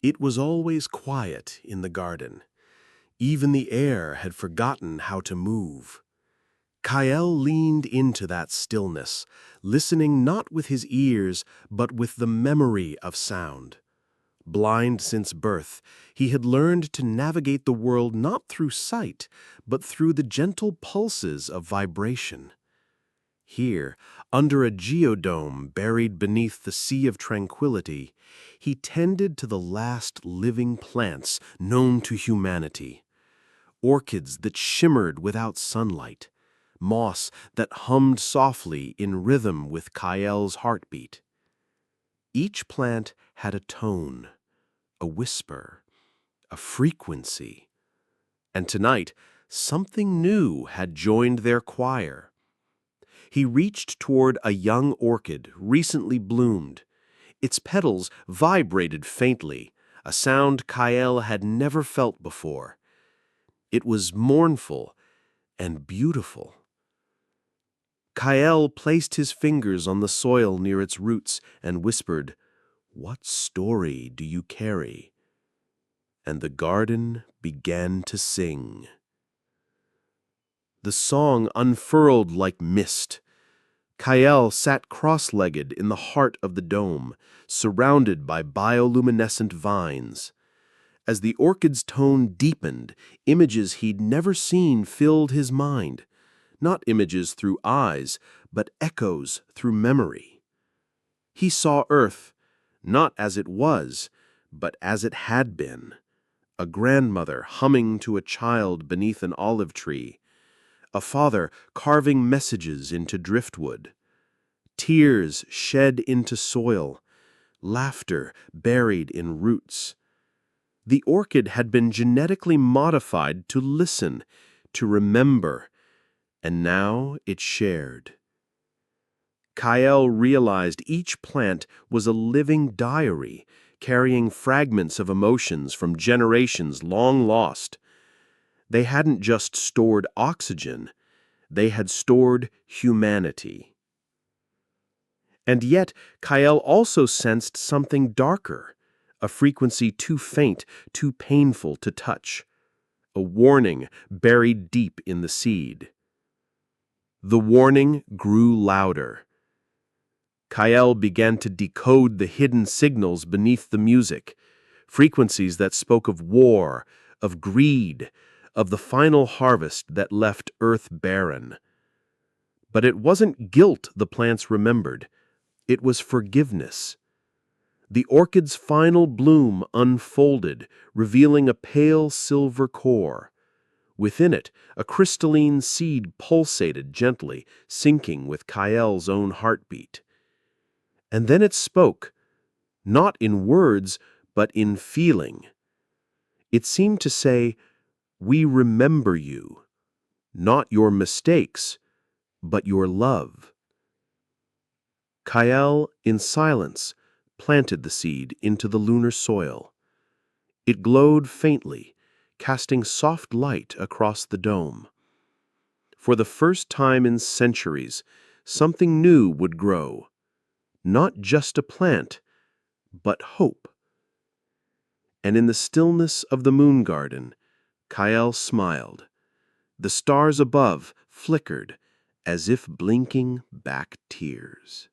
It was always quiet in the garden. Even the air had forgotten how to move. Kael leaned into that stillness, listening not with his ears, but with the memory of sound. Blind since birth, he had learned to navigate the world not through sight, but through the gentle pulses of vibration. Here, under a geodome buried beneath the sea of tranquility, he tended to the last living plants known to humanity. Orchids that shimmered without sunlight, moss that hummed softly in rhythm with Kael's heartbeat. Each plant had a tone, a whisper, a frequency. And tonight, something new had joined their choir. He reached toward a young orchid recently bloomed. Its petals vibrated faintly, a sound Kael had never felt before. It was mournful and beautiful. Kael placed his fingers on the soil near its roots and whispered, "What story do you carry?" And the garden began to sing. The song unfurled like mist. Kael sat cross-legged in the heart of the dome, surrounded by bioluminescent vines. As the orchid's tone deepened, images he'd never seen filled his mind. Not images through eyes, but echoes through memory. He saw Earth, not as it was, but as it had been. A grandmother humming to a child beneath an olive tree. A father carving messages into driftwood. Tears shed into soil. Laughter buried in roots. The orchid had been genetically modified to listen, to remember, and now it shared. Kael realized each plant was a living diary, carrying fragments of emotions from generations long lost. They hadn't just stored oxygen, they had stored humanity. And yet, Kael also sensed something darker, a frequency too faint, too painful to touch, a warning buried deep in the seed. The warning grew louder. Kael began to decode the hidden signals beneath the music, frequencies that spoke of war, of greed, of the final harvest that left Earth barren. But it wasn't guilt the plants remembered, it was forgiveness. The orchid's final bloom unfolded, revealing a pale silver core. Within it, a crystalline seed pulsated gently, syncing with Kael's own heartbeat. And then it spoke, not in words, but in feeling. It seemed to say, "We remember you, not your mistakes, but your love." Kael, in silence, planted the seed into the lunar soil. It glowed faintly, casting soft light across the dome. For the first time in centuries, something new would grow. Not just a plant, but hope. And in the stillness of the moon garden, Kael smiled. The stars above flickered as if blinking back tears.